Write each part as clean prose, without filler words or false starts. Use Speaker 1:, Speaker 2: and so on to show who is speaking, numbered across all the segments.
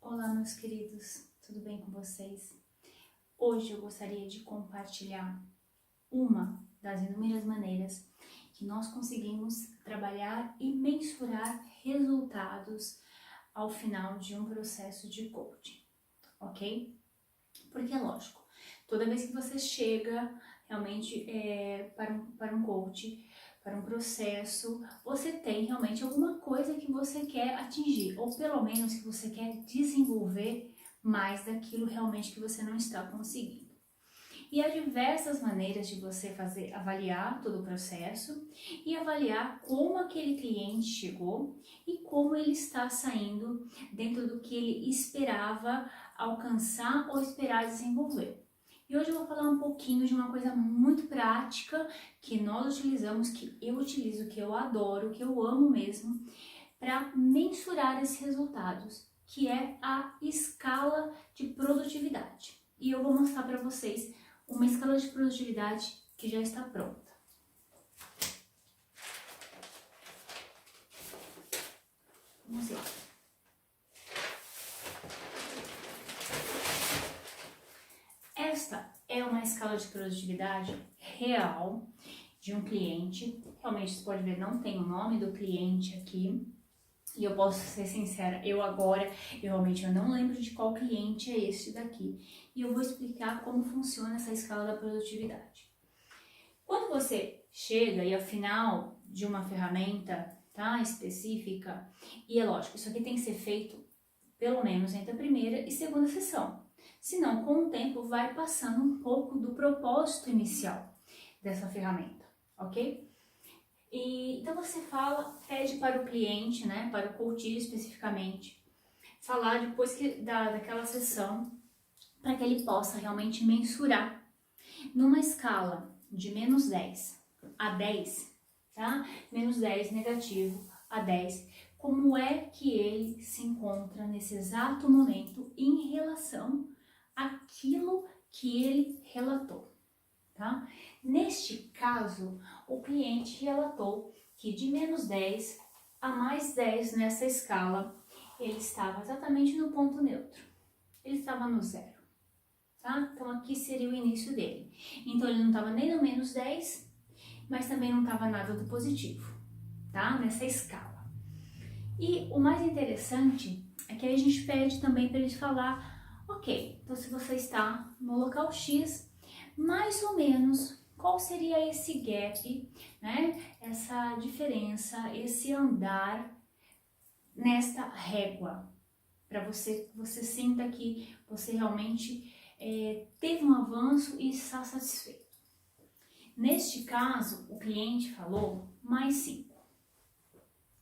Speaker 1: Olá, meus queridos, tudo bem com vocês? Hoje eu gostaria de compartilhar uma das inúmeras maneiras que nós conseguimos trabalhar e mensurar resultados ao final de um processo de coaching, ok? Porque é lógico, toda vez que você chega realmente para um coach, para um processo, você tem realmente alguma coisa que você quer atingir, ou pelo menos que você quer desenvolver mais daquilo realmente que você não está conseguindo. E há diversas maneiras de você avaliar todo o processo e avaliar como aquele cliente chegou e como ele está saindo dentro do que ele esperava alcançar ou esperar desenvolver. E hoje eu vou falar um pouquinho de uma coisa muito prática que nós utilizamos, que eu utilizo, que eu adoro, que eu amo mesmo, para mensurar esses resultados, que é a escala de produtividade. E eu vou mostrar para vocês uma escala de produtividade que já está pronta. Vamos lá. Esta é uma escala de produtividade real de um cliente. Realmente, você pode ver, não tem o nome do cliente aqui. E eu posso ser sincera, eu realmente não lembro de qual cliente é este daqui. E eu vou explicar como funciona essa escala da produtividade. Quando você chega e ao final de uma ferramenta, tá, específica, e é lógico, isso aqui tem que ser feito pelo menos entre a primeira e segunda sessão. Senão, com o tempo, vai passando um pouco do propósito inicial dessa ferramenta, ok? Então você pede para o cliente, né, para o coach especificamente, falar depois daquela sessão, para que ele possa realmente mensurar numa escala de menos 10 a 10, tá? Menos 10 negativo a 10, como é que ele se encontra nesse exato momento em relação àquilo que ele relatou. Tá? Neste caso, o cliente relatou que de menos 10 a mais 10 nessa escala, ele estava exatamente no ponto neutro. Ele estava no zero. Tá? Então, aqui seria o início dele. Então, ele não estava nem no menos 10, mas também não estava nada do positivo, tá? Nessa escala. E o mais interessante é que aí a gente pede também para ele falar, ok, então se você está no local X, mais ou menos qual seria esse gap, né? Essa diferença, esse andar nesta régua, para você sinta que você realmente teve um avanço e está satisfeito. Neste caso, o cliente falou mais 5,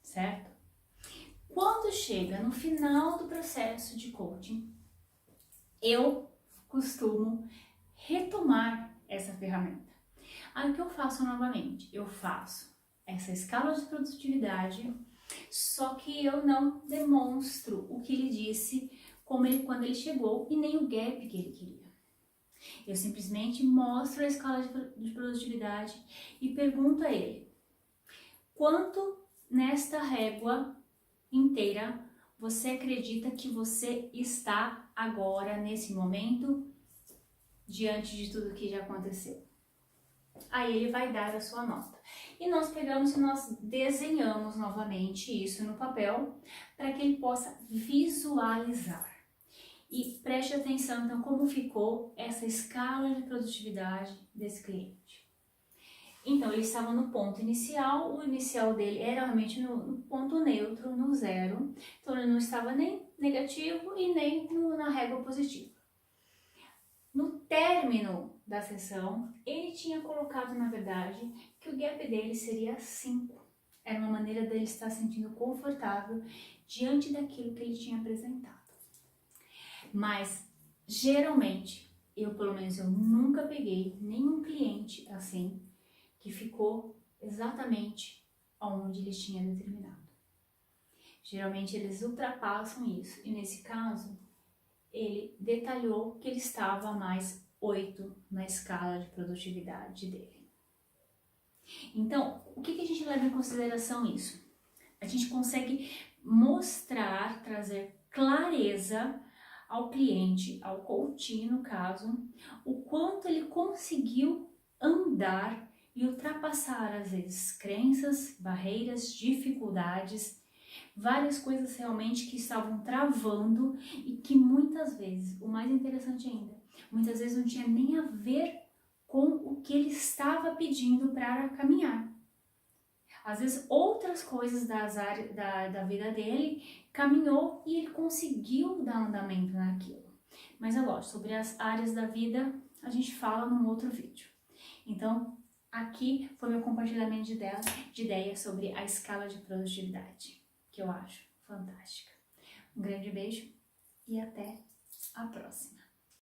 Speaker 1: certo? Quando chega no final do processo de coaching, eu costumo retomar essa ferramenta. Aí o que eu faço novamente? Eu faço essa escala de produtividade, só que eu não demonstro o que ele disse quando ele chegou e nem o gap que ele queria. Eu simplesmente mostro a escala de produtividade e pergunto a ele: quanto nesta régua inteira você acredita que você está agora, nesse momento, diante de tudo que já aconteceu? Aí ele vai dar a sua nota. E nós pegamos e nós desenhamos novamente isso no papel para que ele possa visualizar. E preste atenção, então, como ficou essa escala de produtividade desse cliente. Então, ele estava no ponto inicial, o inicial dele era realmente no ponto neutro, no zero. Então, ele não estava nem negativo e nem na régua positiva. No término da sessão, ele tinha colocado, na verdade, que o gap dele seria 5. Era uma maneira dele estar se sentindo confortável diante daquilo que ele tinha apresentado. Mas, geralmente, pelo menos eu nunca peguei nenhum cliente assim, que ficou exatamente onde ele tinha determinado. Geralmente eles ultrapassam isso, e nesse caso, ele detalhou que ele estava a mais 8 na escala de produtividade dele. Então, o que a gente leva em consideração isso? A gente consegue mostrar, trazer clareza ao cliente, ao coach no caso, o quanto ele conseguiu andar e ultrapassar às vezes crenças, barreiras, dificuldades, várias coisas realmente que estavam travando e que muitas vezes, o mais interessante ainda, muitas vezes não tinha nem a ver com o que ele estava pedindo para caminhar. Às vezes outras coisas da vida dele caminhou e ele conseguiu dar andamento naquilo. Mas é lógico, sobre as áreas da vida a gente fala num outro vídeo. Então, aqui foi meu compartilhamento de ideias sobre a escala de produtividade, que eu acho fantástica. Um grande beijo e até a próxima!